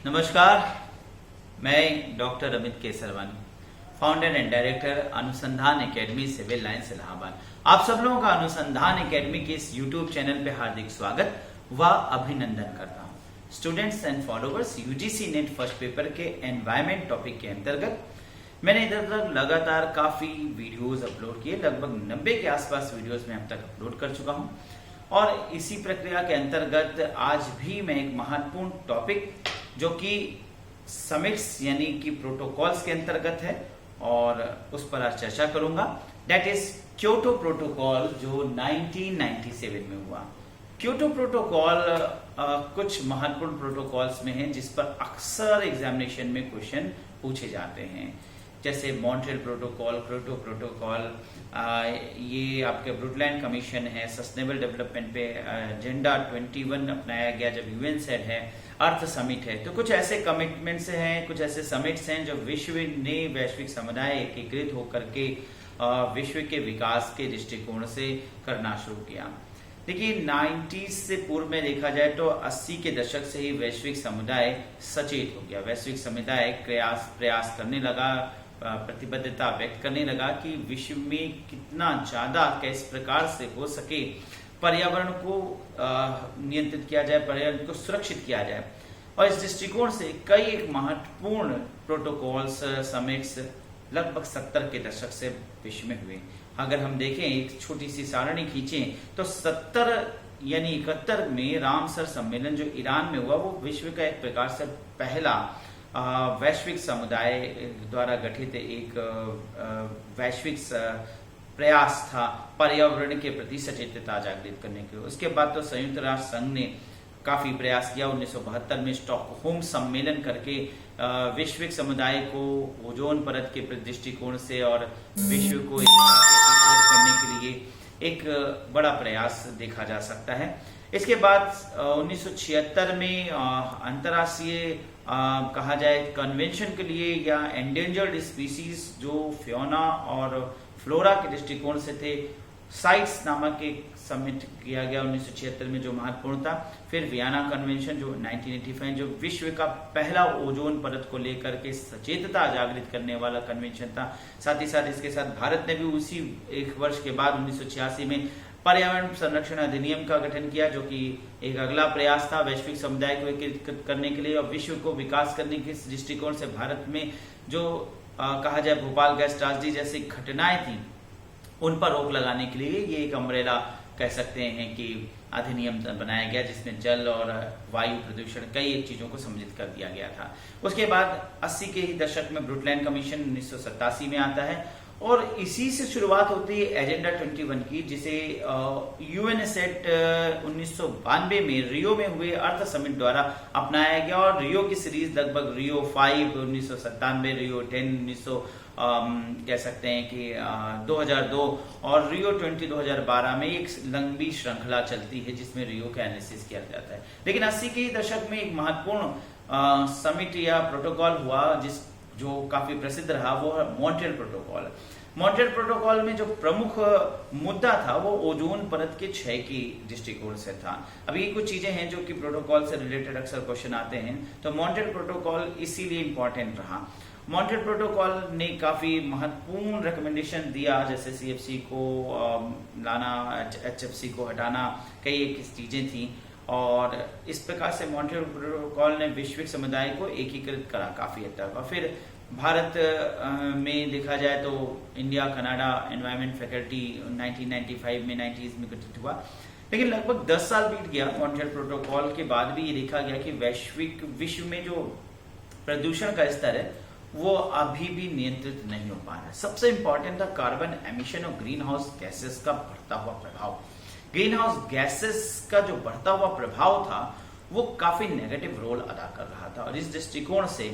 नमस्कार, मैं doctor Amit Kesarwani, founder and director अनुसंधान एकेडमी सिविल लाइंस इलाहाबाद। आप सब लोगों का अनुसंधान एकेडमी के इस यूट्यूब चैनल पे हार्दिक स्वागत व अभिनंदन करता हूं। Students and followers, UGC net first paper के एनवायरमेंट टॉपिक के अंतर्गत मैंने इधर तक लगातार काफी वीडियोस अपलोड किए, लगभग 90 के आसपास वीडियोस में अब तक अपलोड कर चुका हूं। और इसी प्रक्रिया के अंतर्गत आज भी मैं एक महत्वपूर्ण टॉपिक जो कि समिट्स यानी कि प्रोटोकॉल्स के अंतर्गत है और उस पर आज चर्चा करूंगा। दैट इज क्योटो प्रोटोकॉल जो 1997 में हुआ। क्योटो प्रोटोकॉल कुछ महत्वपूर्ण प्रोटोकॉल्स में है जिस पर अक्सर एग्जामिनेशन में क्वेश्चन पूछे जाते हैं, जैसे मॉन्ट्रियल प्रोटोकॉल, क्योटो प्रोटोकॉल, ये आपके ब्रुंडटलैंड कमीशन है, सस्टेनेबल डेवलपमेंट पे एजेंडा 21 अपनाया गया जब यूएन सेड है, अर्थ समिट है। तो कुछ ऐसे कमिटमेंट्स हैं, कुछ ऐसे समिट्स हैं जो विश्व ने वैश्विक समुदाय एकीकृत होकर के विश्व के विकास के दृष्टिकोण से करना शुरू किया। देखिए 90s से पूर्व में देखा जाए तो 80 के दशक से ही वैश्विक समुदाय सचेत हो गया। वैश्विक समुदाय प्रयास करने लगा, प्रतिबद्धता व्यक्त करने लगा कि विश्व में कितना ज्यादा किस प्रकार से हो सके पर्यावरण को नियंत्रित किया जाए, पर्यावरण को सुरक्षित किया जाए। और इस दृष्टिकोण से कई एक महत्वपूर्ण प्रोटोकॉल्स, समिट्स लगभग 70 के दशक से विश्व में हुए। अगर हम देखें, एक छोटी सी सारणी खींचें तो 70 यानी 71 में रामसर सम्मेलन जो ईरान में हुआ, वो विश्व का एक प्रकार से पहला वैश्विक समुदाय द्वारा गठित एक वैश्विक प्रयास था पर्यावरण के प्रति सचेतता जागृत करने के। उसके बाद तो संयुक्त राष्ट्र संघ ने काफी प्रयास किया। 1972 में स्टॉकहोम सम्मेलन करके वैश्विक समुदाय को ओजोन परत के दृष्टिकोण से और विश्व को एकीकृत करने के लिए एक बड़ा प्रयास देखा जा सकता है। इसके बाद 1976 में अंतर्राष्ट्रीय कहा जाए कन्वेंशन के लिए या एंडेंजर्ड स्पीसीज जो फ्योना और फ्लोरा के दृष्टिकोण से थे, साइट्स नामक एक समिट किया गया 1976 में जो महत्वपूर्ण था। फिर वियना कन्वेंशन जो 1985 जो विश्व का पहला ओजोन परत को लेकर के सचेतता जागृत करने वाला कन्वेंशन था। साथ ही साथ इसके साथ भारत ने भी उसी एक वर्ष के बाद 1986 में पर्यावरण संरक्षण अधिनियम का गठन किया, जो कि एक अगला प्रयास था वैश्विक समुदाय को एकीकृत करने के लिए और विश्व को विकास करने के दृष्टिकोण से। भारत में जो कहा जाए भोपाल गैस त्रासदी जैसी घटनाएं थी, उन पर रोक लगाने के लिए ये एक अम्ब्रेला कह सकते हैं कि अधिनियम बनाया गया, जिसमें जल और वायु प्रदूषण कई एक चीजों को सम्मिलित कर दिया गया था। उसके बाद 80 के ही दशक में ब्रुंडटलैंड कमीशन 1987 में आता है और इसी से शुरुआत होती है एजेंडा 21 की, जिसे यूएन सेट 1992 में रियो में हुए अर्थ समिट द्वारा अपनाया गया। और रियो की सीरीज लगभग रियो 5 1997, रियो 10 कह सकते हैं कि 2002 और रियो 20 2012 में एक लंबी श्रृंखला चलती है जिसमें रियो का एनालिसिस किया जाता है। लेकिन 80 के दशक में एक महत्वपूर्ण समिट या प्रोटोकॉल हुआ जो काफी प्रसिद्ध रहा, वो है मॉन्ट्रियल प्रोटोकॉल। मॉन्ट्रियल प्रोटोकॉल में जो प्रमुख मुद्दा था वो ओजोन परत के क्षय की दृष्टिकोण से था। अभी कुछ चीजें हैं जो कि प्रोटोकॉल से रिलेटेड अक्सर क्वेश्चन आते हैं, तो मॉन्ट्रियल प्रोटोकॉल इसीलिए इंपॉर्टेंट रहा। मॉन्ट्रियल प्रोटोकॉल ने काफी महत्वपूर्ण रिकमेंडेशन दिया, जैसे सीएफसी को लाना, एचएफसी को हटाना, कई एक चीजें थी। और इस प्रकार से मॉन्ट्रियल प्रोटोकॉल ने वैश्विक समुदाय को एकीकृत करा काफी हद तक। और फिर भारत में देखा जाए तो इंडिया कनाडा एनवायरमेंट फैकल्टी 1995 में 90s में गठित हुआ। लेकिन लगभग 10 साल बीत गया मॉन्ट्रियल प्रोटोकॉल के बाद भी ये देखा गया कि विश्व में जो प्रदूषण का स्तर है वो अभी भी नियंत्रित नहीं हो पा रहा है। सबसे इंपॉर्टेंट था कार्बन एमिशन और ग्रीन हाउस गैसेस का बढ़ता हुआ प्रभाव। ग्रीन हाउस गैसेस का जो बढ़ता हुआ प्रभाव था वो काफी नेगेटिव रोल अदा कर रहा था। और इस दृष्टिकोण से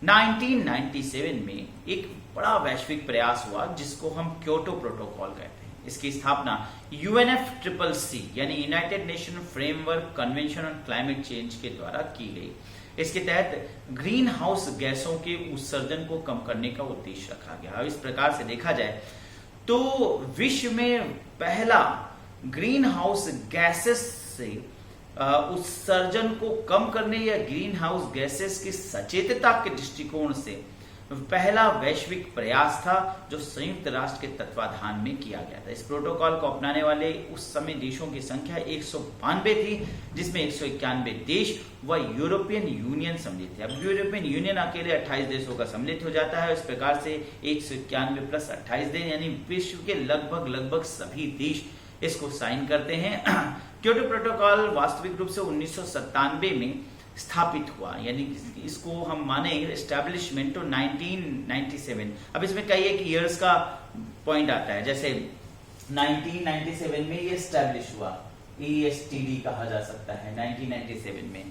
1997 में एक बड़ा वैश्विक प्रयास हुआ जिसको हम क्योटो प्रोटोकॉल कहते हैं। इसकी स्थापना UNFCCC यानी United nation framework convention on climate change के द्वारा की गई। इसके तहत ग्रीन हाउस गैसों के उत्सर्जन को कम करने का उद्देश्य रखा गया। इस प्रकार से देखा जाए तो विश्व में पहला ग्रीन हाउस गैसेस से उत्सर्जन को कम करने या ग्रीन हाउस गैसेस की सचेतता के दृष्टिकोण से पहला वैश्विक प्रयास था जो संयुक्त राष्ट्र के तत्वाधान में किया गया था। इस प्रोटोकॉल को अपनाने वाले उस समय देशों की संख्या 192 थी, जिसमें 191 देश व यूरोपियन यूनियन सम्मिलित थे। अब यूरोपियन यूनियन अकेले 28 देशों का सम्मिलित हो जाता है। इस प्रकार से 191 प्लस 28 देश यानी विश्व के लगभग सभी देश इसको साइन करते हैं। क्योटो प्रोटोकॉल वास्तविक रूप से 1997 में स्थापित हुआ, यानी इसको हम माने एस्टैब्लिशमेंट तो 1997। अब इसमें कई एक इयर्स का पॉइंट आता है, जैसे 1997 में ये एस्टैब्लिश हुआ, ESTD कहा जा सकता है 1997 में।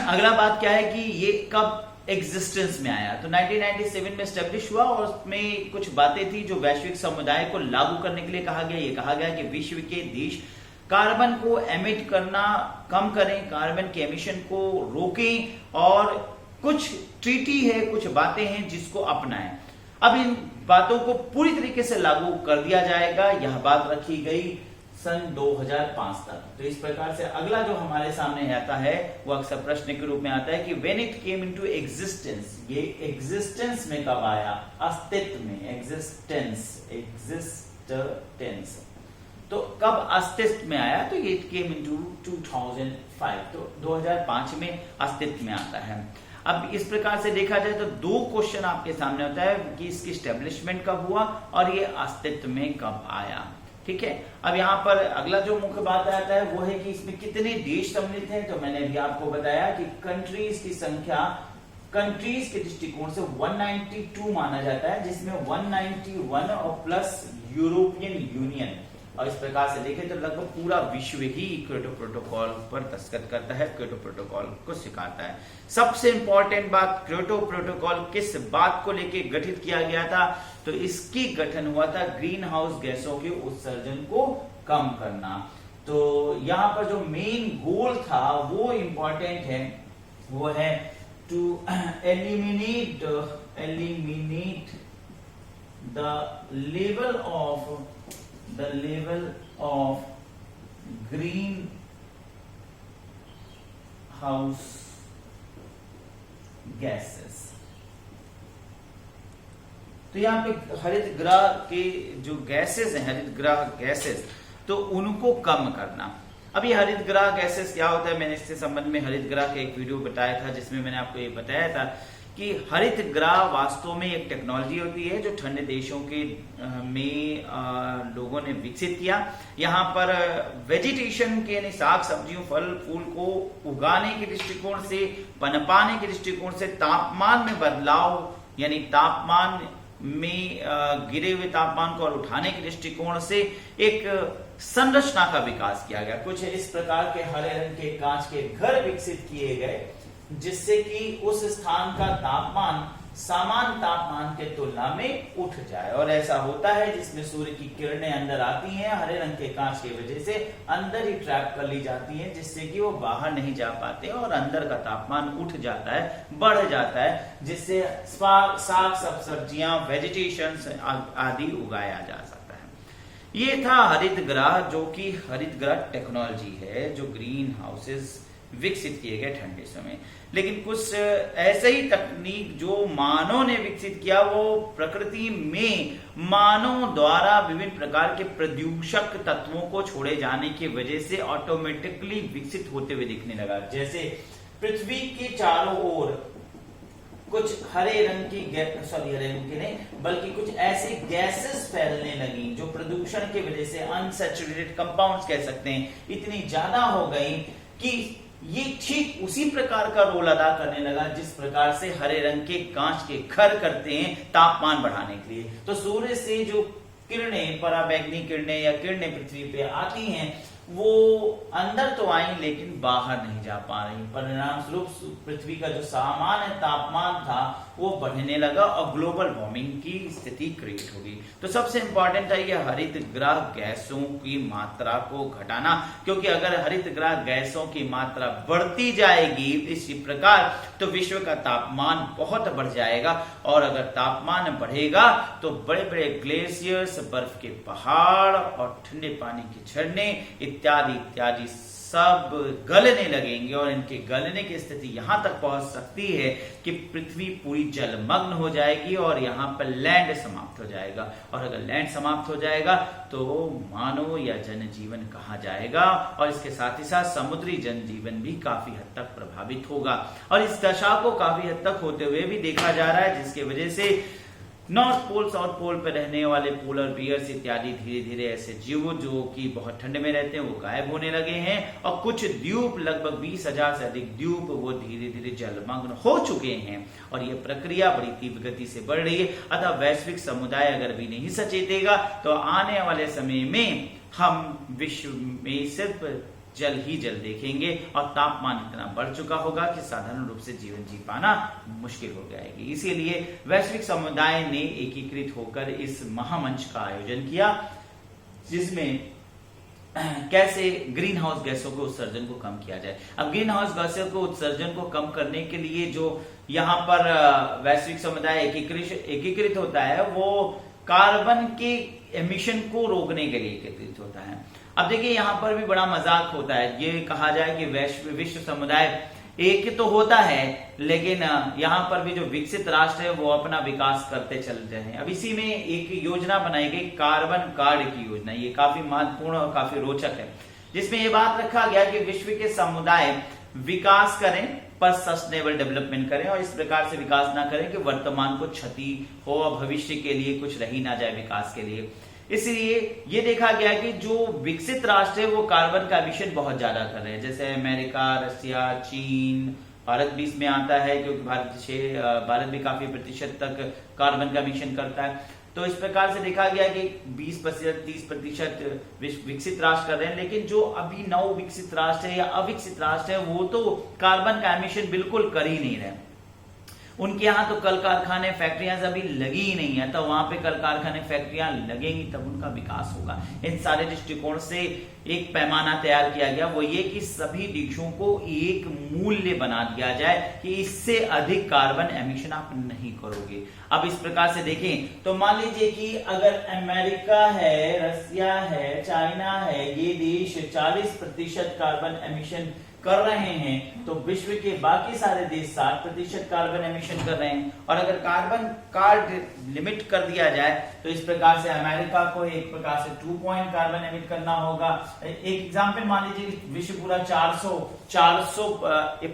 अगला बात क्या है कि ये कब एग्जिस्टेंस में आया, तो 1997 में एस्टैब्लिश हुआ और उसमें कुछ बातें थी जो वैश्विक समुदाय को लागू करने के लिए कहा गया। ये कहा गया कि विश्व के देश कार्बन को एमिट करना कम करें, कार्बन के एमिशन को रोकें और कुछ ट्रीटी है, कुछ बातें हैं जिसको अपनाएं। अब इन बातों को पूरी तरीके से लागू कर दिया जाएगा, यह बात रखी गई सन 2005 तक। तो इस प्रकार से अगला जो हमारे सामने आता है वो अक्सर प्रश्न के रूप में आता है कि when it came into existence, ये एग्जिस्टेंस में कब आया, अस्तित्व में, एग्जिस्टेंस तो कब अस्तित्व में आया, तो ये केम इनटू 2005, तो 2005 में अस्तित्व में आता है। अब इस प्रकार से देखा जाए तो दो क्वेश्चन आपके सामने होता है कि इसकी एस्टेब्लिशमेंट कब हुआ और ये अस्तित्व में कब आया। ठीक है, अब यहाँ पर अगला जो मुख्य बात आता है वो है कि इसमें कितने देश सम्मिलित हैं। तो मैंने भी आपको बताया कि कंट्रीज की संख्या कंट्रीज के दृष्टिकोण से 192 माना जाता है, जिसमें 191 और प्लस यूरोपियन यूनियन, और इस प्रकार से देखें तो लगभग पूरा विश्व ही क्योटो प्रोटोकॉल पर दस्तखत करता है, क्योटो प्रोटोकॉल को स्वीकारता है। सबसे इंपॉर्टेंट बात, क्योटो प्रोटोकॉल किस बात को लेकर गठित किया गया था, तो इसकी गठन हुआ था ग्रीन हाउस गैसों के उत्सर्जन को कम करना। तो यहाँ पर जो मेन गोल था वो इंपॉर्टेंट है, वो है to eliminate the level of greenhouse gases। तो यहाँ पे हरित गृह के जो गैसेस हैं, हरित गृह गैसेस, तो उनको कम करना। अब ये हरित गृह गैसेस क्या होता है, मैंने इससे संबंध में हरित गृह का एक वीडियो बताया था जिसमें मैंने आपको ये बताया था कि हरित गृह वास्तव में एक टेक्नोलॉजी होती है जो ठंडे देशों के में लोगों ने विकसित किया। यहाँ पर वेजिटेशन के यानी साग सब्जियों फल फूल को उगाने के दृष्टिकोण से, पनपाने के दृष्टिकोण से, तापमान में बदलाव यानी तापमान में गिरे हुए तापमान को और उठाने के दृष्टिकोण से एक संरचना का विकास किया गया। कुछ इस प्रकार के हरे रंग के कांच के घर विकसित किए गए जिससे कि उस स्थान का तापमान सामान्य तापमान के तुलना में उठ जाए, और ऐसा होता है जिसमें सूर्य की किरणें अंदर आती हैं, हरे रंग के कांच की वजह से अंदर ही ट्रैप कर ली जाती हैं, जिससे कि वो बाहर नहीं जा पाते और अंदर का तापमान उठ जाता है, बढ़ जाता है, जिससे साग सब्जियां वेजिटेशन आदि उगाया जा सकता है। ये था हरित गृह, जो कि हरित गृह टेक्नोलॉजी है जो ग्रीन हाउसेस विकसित किए गए ठंडे समय। लेकिन कुछ ऐसे ही तकनीक जो मानव ने विकसित किया वो प्रकृति में मानव द्वारा विभिन्न प्रकार के प्रदूषक तत्वों को छोड़े जाने की वजह से ऑटोमेटिकली विकसित होते हुए दिखने लगा। जैसे पृथ्वी के चारों ओर कुछ हरे रंग की हरे रंग की नहीं बल्कि कुछ ऐसी गैसेस फैलने लगी जो प्रदूषण की वजह से अनसैचुरेटेड कंपाउंड्स कह सकते हैं, इतनी ज्यादा हो गई कि ये ठीक उसी प्रकार का रोल अदा करने लगा जिस प्रकार से हरे रंग के कांच के घर करते हैं तापमान बढ़ाने के लिए। तो सूर्य से जो किरणें, पराबैंगनी किरणें या किरणें पृथ्वी पे आती हैं वो अंदर तो आई लेकिन बाहर नहीं जा पा रही। परिणाम स्वरूप पृथ्वी का जो सामान्य तापमान था वो बढ़ने लगा और ग्लोबल वार्मिंग की स्थिति क्रिएट होगी। तो सबसे इंपॉर्टेंट है ये हरित गृह गैसों की मात्रा को घटाना, क्योंकि अगर हरित गृह गैसों की मात्रा बढ़ती जाएगी इसी प्रकार तो विश्व का तापमान बहुत बढ़ जाएगा, और अगर तापमान बढ़ेगा तो बड़े बड़े ग्लेशियर्स, बर्फ के पहाड़ और ठंडे पानी के झरने इत्यादि इत्यादि सब गलने लगेंगे और इनके गलने की स्थिति यहां तक पहुंच सकती है कि पृथ्वी पूरी जलमग्न हो जाएगी और यहां पर लैंड समाप्त हो जाएगा। और अगर लैंड समाप्त हो जाएगा तो मानव या जनजीवन कहाँ जाएगा, और इसके साथ ही साथ समुद्री जनजीवन भी काफी हद तक प्रभावित होगा। और इस दशा को काफी हद तक होते हुए भी देखा जा रहा है, जिसकी वजह से नॉर्थ पोल साउथ पोल पर रहने वाले पोलर बियर्स इत्यादि धीरे धीरे ऐसे जीव जो कि बहुत ठंड में रहते हैं वो गायब होने लगे हैं, और कुछ द्वीप लगभग 20,000 से अधिक द्वीप वो धीरे धीरे जलमग्न हो चुके हैं। और ये प्रक्रिया बड़ी तीव्र गति से बढ़ रही है। अतः वैश्विक समुदाय अगर भी नहीं सचेतेगा तो आने वाले समय में हम विश्व में सिर्फ जल ही जल देखेंगे और तापमान इतना बढ़ चुका होगा कि साधारण रूप से जीवन जी पाना मुश्किल हो जाएगी। इसीलिए वैश्विक समुदाय ने एकीकृत होकर इस महामंच का आयोजन किया, जिसमें कैसे ग्रीन हाउस गैसों के उत्सर्जन को कम किया जाए। अब ग्रीन हाउस गैसों के उत्सर्जन को कम करने के लिए जो यहाँ पर वैश्विक समुदाय एकीकृत होता है वो कार्बन के एमिशन को रोकने के लिए एकीकृत होता है। अब देखिए यहाँ पर भी बड़ा मजाक होता है, ये कहा जाए कि विश्व समुदाय एक तो होता है, लेकिन यहाँ पर भी जो विकसित राष्ट्र है वो अपना विकास करते चल रहे हैं। अब इसी में एक योजना बनाई गई, कार्बन कार्ड की योजना। ये काफी महत्वपूर्ण और काफी रोचक है, जिसमें ये बात रखा गया कि विश्व के समुदाय विकास करें पर सस्टेनेबल डेवलपमेंट करें, और इस प्रकार से विकास ना करें कि वर्तमान को क्षति हो और भविष्य के लिए कुछ रही ना जाए विकास के लिए। इसलिए ये देखा गया कि जो विकसित राष्ट्र है वो कार्बन का एमिशन बहुत ज्यादा कर रहे हैं, जैसे अमेरिका, रशिया, चीन, भारत भी इसमें आता है क्योंकि भारत भी काफी प्रतिशत तक कार्बन का एमिशन करता है। तो इस प्रकार से देखा गया कि 20%, 30% विकसित राष्ट्र कर रहे हैं, लेकिन जो अभी नव विकसित राष्ट्र है या अविकसित राष्ट्र है वो तो कार्बन का एमिशन बिल्कुल कर ही नहीं रहे। उनके यहाँ तो कल कारखाने फैक्ट्रियां अभी लगी ही नहीं है, तो वहां पे कल कारखाने फैक्ट्रियां लगेंगी तब उनका विकास होगा। इन सारे दृष्टिकोण से एक पैमाना तैयार किया गया, वो ये कि सभी देशों को एक मूल्य बना दिया जाए कि इससे अधिक कार्बन एमिशन आप नहीं करोगे। अब इस प्रकार से देखें तो मान लीजिए कि अगर अमेरिका है, रशिया है, चाइना है, ये देश 40% कार्बन एमिशन कर रहे हैं, तो विश्व के बाकी सारे देश 60% कार्बन एमिशन कर रहे हैं। और अगर कार्बन कार्ड लिमिट कर दिया जाए तो इस प्रकार से अमेरिका को एक प्रकार से 2 पॉइंट कार्बन एमिट करना होगा। एक एग्जांपल मान लीजिए विश्व पूरा 400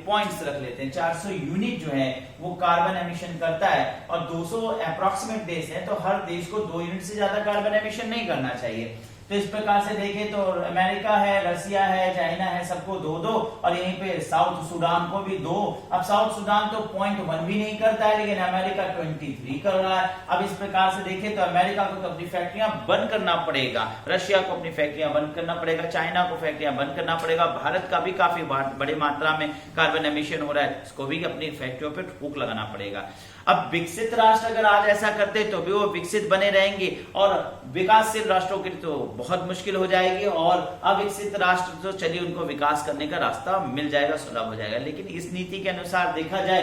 पॉइंट्स रख लेते हैं, 400 यूनिट जो है वो कार्बन एमिशन करता है, और 200 अप्रोक्सीमेट देश है, तो हर देश को 2 यूनिट से ज्यादा कार्बन एमिशन नहीं करना चाहिए। तो इस प्रकार से देखें तो अमेरिका है, रशिया है, चाइना है, सबको 2-2, और यहीं पे साउथ सूडान को भी 2। अब साउथ सूडान तो 0.1 भी नहीं करता है, लेकिन अमेरिका 23 कर रहा है। अब इस प्रकार से देखें तो अमेरिका को तो अपनी फैक्ट्रियां बंद करना पड़ेगा, रशिया को अपनी फैक्ट्रियां बंद करना पड़ेगा, चाइना को फैक्ट्रियां बंद करना पड़ेगा, भारत का भी काफी बड़ी मात्रा में कार्बन एमिशन हो रहा है, इसको भी अपनी फैक्ट्रियों पर रोक लगाना पड़ेगा। अब विकसित राष्ट्र अगर आज ऐसा करते तो भी वो विकसित बने रहेंगे, और विकासशील राष्ट्रों के तो बहुत मुश्किल हो जाएगी, और अविकसित राष्ट्र तो चलिए उनको विकास करने का रास्ता मिल जाएगा, सुलभ हो जाएगा। लेकिन इस नीति के अनुसार देखा जाए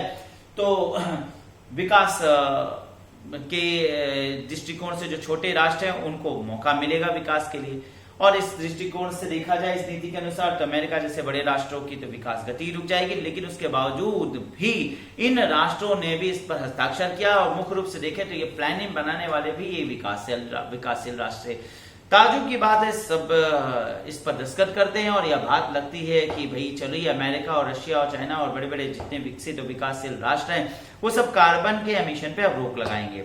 तो विकास के दृष्टिकोण से जो छोटे राष्ट्र हैं उनको मौका मिलेगा विकास के लिए। और इस दृष्टिकोण से देखा जाए इस नीति के अनुसार तो अमेरिका जैसे बड़े राष्ट्रों की तो विकास गति रुक जाएगी, लेकिन उसके बावजूद भी इन राष्ट्रों ने भी इस पर हस्ताक्षर किया, और मुख्य रूप से देखें तो ये प्लानिंग बनाने वाले भी ये विकासशील राष्ट्र है। ताजुब की बात है, सब इस पर दस्तखत करते हैं और यह बात लगती है कि भाई चलो ये अमेरिका और रशिया और चाइना और बड़े बड़े जितने विकसित और विकासशील राष्ट्र हैं वो सब कार्बन के एमिशन पे अब रोक लगाएंगे।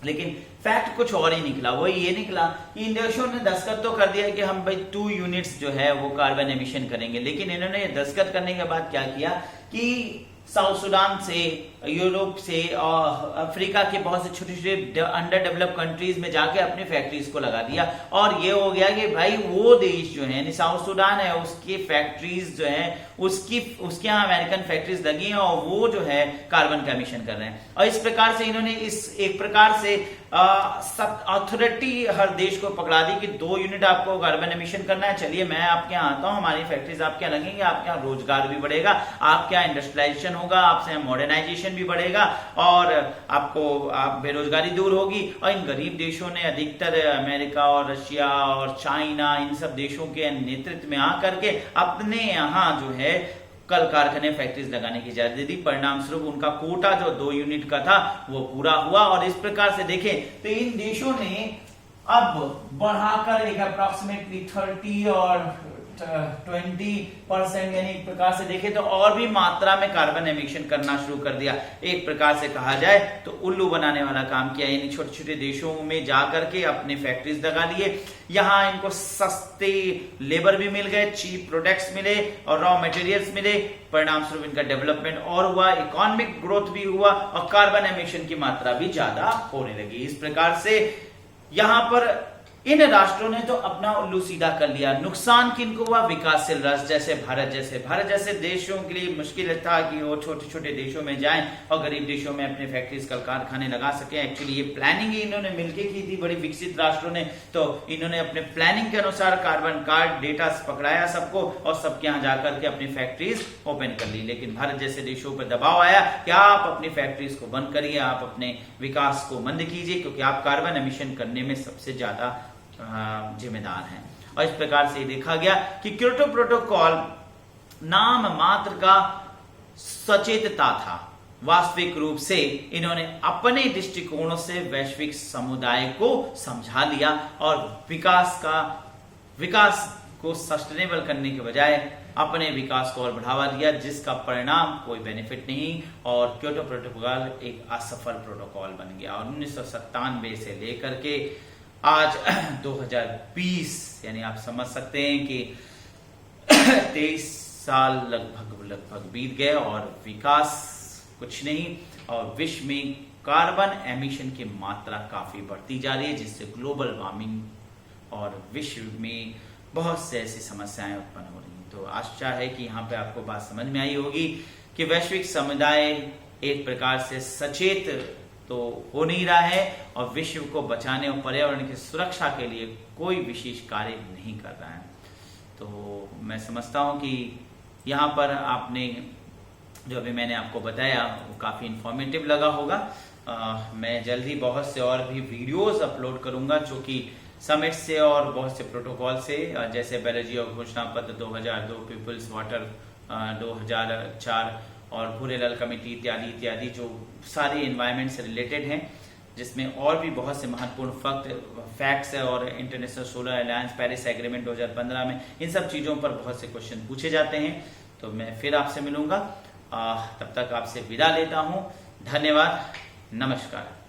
लेकिन फैक्ट कुछ और ही निकला, वो ये निकला कि इन देशों ने दस्तखत तो कर दिया कि हम भाई 2 यूनिट्स जो है वो कार्बन एमिशन करेंगे, लेकिन इन्होंने दस्तखत करने के बाद क्या किया कि साउथ सूडान से, यूरोप से और अफ्रीका के बहुत से छोटे छोटे अंडर डेवलप कंट्रीज में जाके अपनी फैक्ट्रीज को लगा दिया, और ये हो गया कि भाई वो देश जो है साउथ सूडान है उसकी फैक्ट्रीज जो है उसके यहाँ अमेरिकन फैक्ट्रीज लगी हैं और वो जो है कार्बन का एमिशन कर रहे हैं। और इस प्रकार से इन्होंने इस एक प्रकार से अथॉरिटी हर देश को पकड़ा दी कि 2 यूनिट आपको कार्बन एमिशन करना है, चलिए मैं आपके यहाँ आता हूँ, हमारी फैक्ट्रीज आपके यहाँ लगेंगी, आपके यहाँ रोजगार भी बढ़ेगा, आपके यहाँ इंडस्ट्रियलाइजेशन होगा, आपसे मॉडर्नाइजेशन प्रोडक्शन भी बढ़ेगा और आपको बेरोजगारी दूर होगी। और इन गरीब देशों ने अधिकतर अमेरिका और रशिया और चाइना इन सब देशों के नेतृत्व में आकर के अपने यहाँ जो है कल कारखाने फैक्ट्रीज लगाने की इजाजत दी। परिणाम स्वरूप उनका कोटा जो 2 यूनिट का था वो पूरा हुआ। और इस प्रकार से देखें तो इन देशों ने अब बढ़ाकर एक अप्रोक्सीमेटली 30 और 20% यानी एक प्रकार से देखें तो और भी मात्रा में कार्बन एमिशन करना शुरू कर दिया। एक प्रकार से कहा जाए तो उल्लू बनाने वाला काम किया, यानी छोटे छोटे देशों में जाकर के अपने फैक्ट्रीज लगा लिए। यहाँ इनको सस्ते लेबर भी मिल गए, चीप प्रोडक्ट्स मिले और रॉ मटेरियल्स मिले। परिणाम स्वरूप इनका डेवलपमेंट और हुआ, इकोनॉमिक ग्रोथ भी हुआ और कार्बन एमिशन की मात्रा भी ज्यादा होने लगी। इस प्रकार से यहां पर इन राष्ट्रों ने तो अपना उल्लू सीधा कर लिया। नुकसान किनको हुआ? विकासशील राष्ट्र जैसे भारत जैसे देशों के लिए मुश्किल था कि वो छोटे छोटे देशों में जाएं और गरीब देशों में अपने फैक्ट्रीज कल कारखाने लगा सके। एक्चुअली ये प्लानिंग ही इन्होंने मिलकर की थी, बड़ी विकसित राष्ट्रों ने। तो इन्होंने अपने प्लानिंग के अनुसार कार्बन कार्ड डेटा पकड़ाया सबको और सबके यहाँ जाकर के अपनी फैक्ट्रीज ओपन कर ली। लेकिन भारत जैसे देशों पर दबाव आया कि आप अपनी फैक्ट्रीज को बंद करिए, आप अपने विकास को मंद कीजिए, क्योंकि आप कार्बन एमिशन करने में सबसे ज्यादा जिम्मेदार हैं। और इस प्रकार से देखा गया कि क्योटो प्रोटोकॉल नाम मात्र का सचेतता था। वास्तविक रूप से इन्होंने अपने दृष्टिकोणों से वैश्विक समुदाय को समझा लिया और विकास को सस्टेनेबल करने के बजाय अपने विकास को और बढ़ावा दिया, जिसका परिणाम कोई बेनिफिट नहीं और क्योटो प्रोटोकॉल एक असफल प्रोटोकॉल बन गया। और 1997 से लेकर के आज 2020 यानी आप समझ सकते हैं कि 23 साल लगभग बीत गए और विकास कुछ नहीं और विश्व में कार्बन एमिशन की मात्रा काफी बढ़ती जा रही है, जिससे ग्लोबल वार्मिंग और विश्व में बहुत से ऐसी समस्याएं उत्पन्न हो रही हैं। तो आशा है कि यहाँ पे आपको बात समझ में आई होगी कि वैश्विक समुदाय एक प्रकार से सचेत तो हो नहीं रहा है और विश्व को बचाने और पर्यावरण की सुरक्षा के लिए कोई विशेष कार्य नहीं कर रहा है। तो मैं समझता हूं कि यहाँ पर आपने जो अभी मैंने आपको बताया वो काफी इंफॉर्मेटिव लगा होगा। मैं जल्दी बहुत से और भी वीडियोस अपलोड करूंगा जो कि समिट से और बहुत से प्रोटोकॉल से, जैसे बेलजियम घोषणा पत्र 2002, पीपल्स वाटर 2004 और भूरेलाल कमेटी इत्यादि जो सारे एनवायरनमेंट से रिलेटेड हैं, जिसमें और भी बहुत से महत्वपूर्ण फैक्ट्स है और international solar alliance, Paris agreement 2015 में इन सब चीजों पर बहुत से क्वेश्चन पूछे जाते हैं। तो मैं फिर आपसे मिलूंगा, तब तक आपसे विदा लेता हूं। धन्यवाद, नमस्कार।